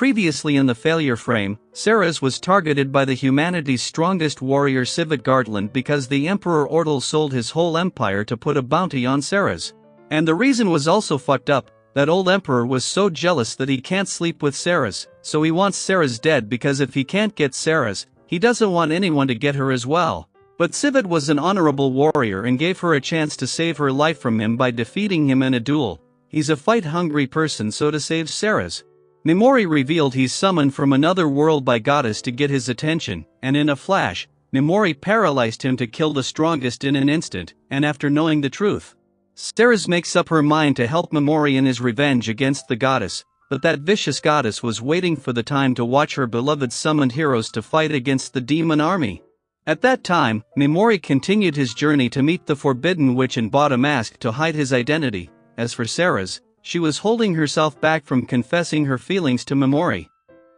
previously in the failure frame, Ceres was targeted by the humanity's strongest warrior Civet Gardland because the Emperor Ortal sold his whole empire to put a bounty on Ceres. And the reason was also fucked up. That old emperor was so jealous that he can't sleep with Ceres, so he wants Ceres dead because if he can't get Ceres, he doesn't want anyone to get her as well. But Civet was an honorable warrior and gave her a chance to save her life from him by defeating him in a duel. He's a fight-hungry person, so to save Ceres, Mimori revealed he's summoned from another world by goddess to get his attention, and in a flash, Mimori paralyzed him to kill the strongest in an instant, and after knowing the truth, Ceres makes up her mind to help Mimori in his revenge against the goddess, but that vicious goddess was waiting for the time to watch her beloved summoned heroes to fight against the demon army. At that time, Mimori continued his journey to meet the forbidden witch and bought a mask to hide his identity. As for Ceres, she was holding herself back from confessing her feelings to Mimori.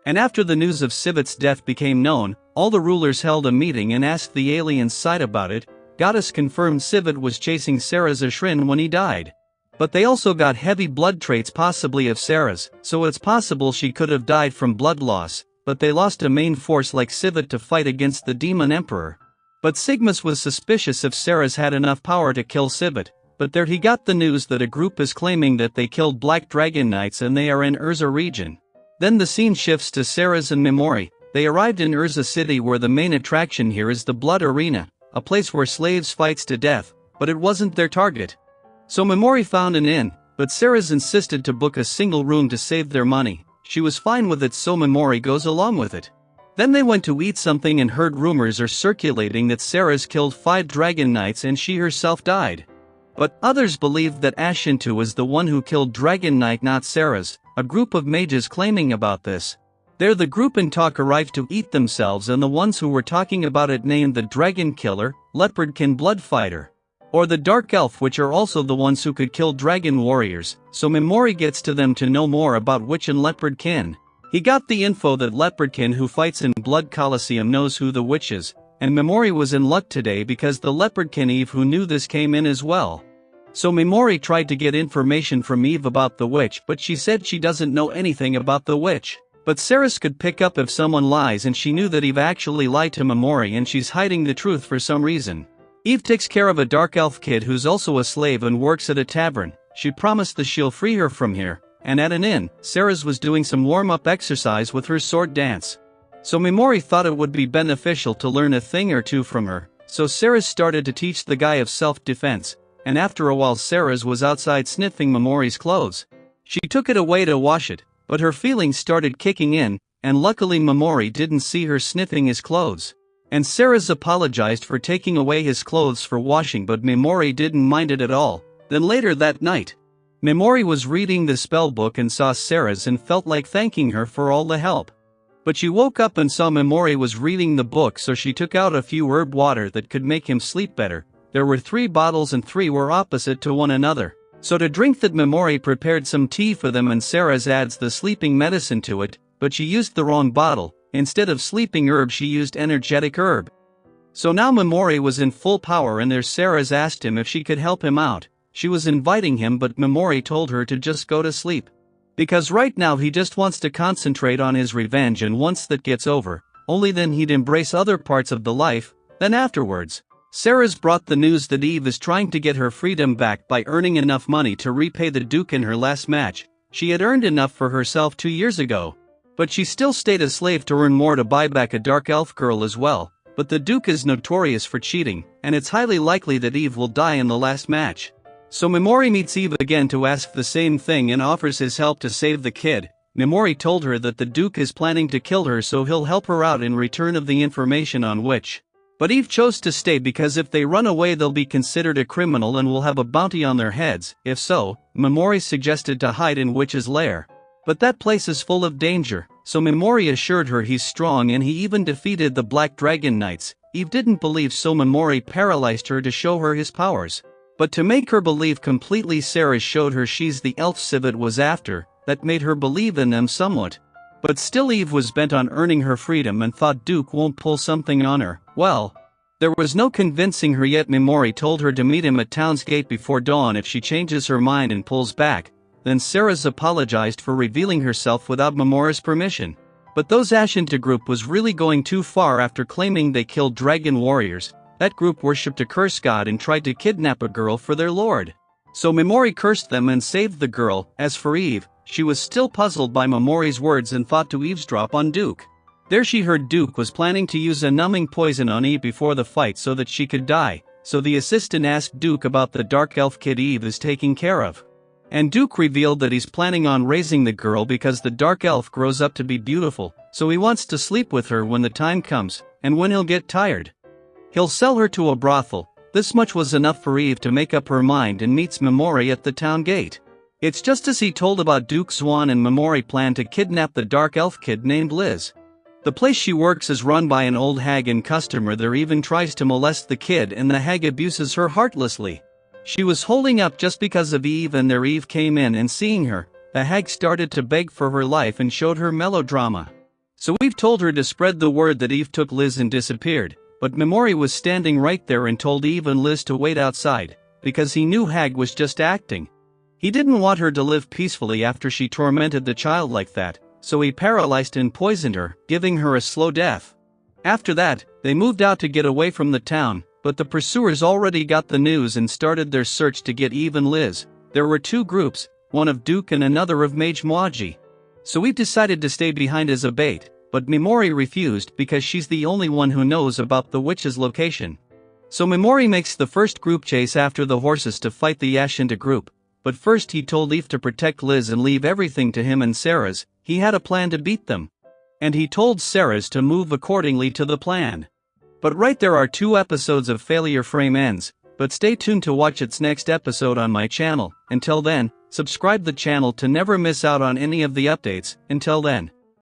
And after the news of Civet's death became known, all the rulers held a meeting and asked the alien's side about it. Goddess confirmed Civet was chasing Ceres Ashrin when he died. But they also got heavy blood traits possibly of Ceres, so it's possible she could have died from blood loss, but they lost a main force like Civet to fight against the demon emperor. But Sigmas was suspicious if Ceres had enough power to kill Civet, but there he got the news that a group is claiming that they killed Black Dragon Knights and they are in Urza region. Then the scene shifts to Ceres and Mimori. They arrived in Urza city where the main attraction here is the Blood Arena, a place where slaves fights to death, but it wasn't their target. So Mimori found an inn, but Ceres insisted to book a single room to save their money. She was fine with it, so Mimori goes along with it. Then they went to eat something and heard rumors are circulating that Ceres killed 5 dragon knights and she herself died. But others believed that Ashintu was the one who killed Dragon Knight, not Ceres, a group of mages claiming about this. There the group in talk arrived to eat themselves, and the ones who were talking about it named the Dragon Killer, Leopardkin Blood Fighter, or the Dark Elf, which are also the ones who could kill dragon warriors, so Mimori gets to them to know more about Witch and Leopardkin. He got the info that Leopardkin, who fights in Blood Coliseum, knows who the witch is, and Mimori was in luck today because the Leopardkin Eve who knew this came in as well. So Mimori tried to get information from Eve about the witch, but she said she doesn't know anything about the witch. But Ceres could pick up if someone lies, and she knew that Eve actually lied to Mimori and she's hiding the truth for some reason. Eve takes care of a dark elf kid who's also a slave and works at a tavern. She promised that she'll free her from here, and at an inn, Ceres was doing some warm-up exercise with her sword dance. So Mimori thought it would be beneficial to learn a thing or two from her, so Ceres started to teach the guy of self-defense, and after a while Ceres was outside sniffing Mimori's clothes. She took it away to wash it, but her feelings started kicking in, and luckily Mimori didn't see her sniffing his clothes. And Ceres apologized for taking away his clothes for washing, but Mimori didn't mind it at all. Then later that night, Mimori was reading the spell book and saw Ceres and felt like thanking her for all the help. But she woke up and saw Mimori was reading the book, so she took out a few herb water that could make him sleep better. There were 3 bottles and 3 were opposite to one another. So to drink that, Mimori prepared some tea for them and Ceres adds the sleeping medicine to it, but she used the wrong bottle. Instead of sleeping herb she used energetic herb. So now Mimori was in full power, and there Ceres asked him if she could help him out. She was inviting him, but Mimori told her to just go to sleep. Because right now he just wants to concentrate on his revenge, and once that gets over, only then he'd embrace other parts of the life. Then afterwards, Ceres brought the news that Eve is trying to get her freedom back by earning enough money to repay the Duke in her last match. She had earned enough for herself 2 years ago. But she still stayed a slave to earn more to buy back a dark elf girl as well. But the Duke is notorious for cheating, and it's highly likely that Eve will die in the last match. So Mimori meets Eve again to ask the same thing and offers his help to save the kid. Mimori told her that the Duke is planning to kill her, so he'll help her out in return of the information on Witch. But Eve chose to stay because if they run away they'll be considered a criminal and will have a bounty on their heads. If so, Mimori suggested to hide in Witch's lair. But that place is full of danger, so Mimori assured her he's strong and he even defeated the Black Dragon Knights. Eve didn't believe, so Mimori paralyzed her to show her his powers. But to make her believe completely, Ceres showed her she's the elf Civet was after. That made her believe in them somewhat. But still Eve was bent on earning her freedom and thought Duke won't pull something on her. Well, there was no convincing her yet. Mimori told her to meet him at town's gate before dawn if she changes her mind and pulls back. then Sarah's apologized for revealing herself without Mimori's permission. But those Ashinta group was really going too far after claiming they killed dragon warriors. That group worshipped a curse god and tried to kidnap a girl for their lord. So Mimori cursed them and saved the girl. As for Eve, she was still puzzled by Mimori's words and thought to eavesdrop on Duke. There she heard Duke was planning to use a numbing poison on Eve before the fight so that she could die, so the assistant asked Duke about the dark elf kid Eve is taking care of. And Duke revealed that he's planning on raising the girl because the dark elf grows up to be beautiful, so he wants to sleep with her when the time comes, and when he'll get tired, he'll sell her to a brothel. This much was enough for Eve to make up her mind and meets Mimori at the town gate. It's just as he told about Duke Swan and Mimori plan to kidnap the dark elf kid named Liz. The place she works is run by an old hag and customer there even tries to molest the kid and the hag abuses her heartlessly. She was holding up just because of Eve and there Eve came in and seeing her, the hag started to beg for her life and showed her melodrama. So Eve told her to spread the word that Eve took Liz and disappeared, but Mimori was standing right there and told Eve and Liz to wait outside, because he knew hag was just acting. He didn't want her to live peacefully after she tormented the child like that, so he paralyzed and poisoned her, giving her a slow death. After that, they moved out to get away from the town, but the pursuers already got the news and started their search to get Eve and Liz. There were two groups, one of Duke and another of Mage Mwaji. So Eve decided to stay behind as a bait, but Mimori refused because she's the only one who knows about the witch's location. So Mimori makes the first group chase after the horses to fight the Ashinta group, but first he told Eve to protect Liz and leave everything to him and Sarah's. He had a plan to beat them. And he told Sarah's to move accordingly to the plan. But right there are 2 episodes of Failure Frame Ends, but stay tuned to watch its next episode on my channel. Until then, subscribe the channel to never miss out on any of the updates. Until then.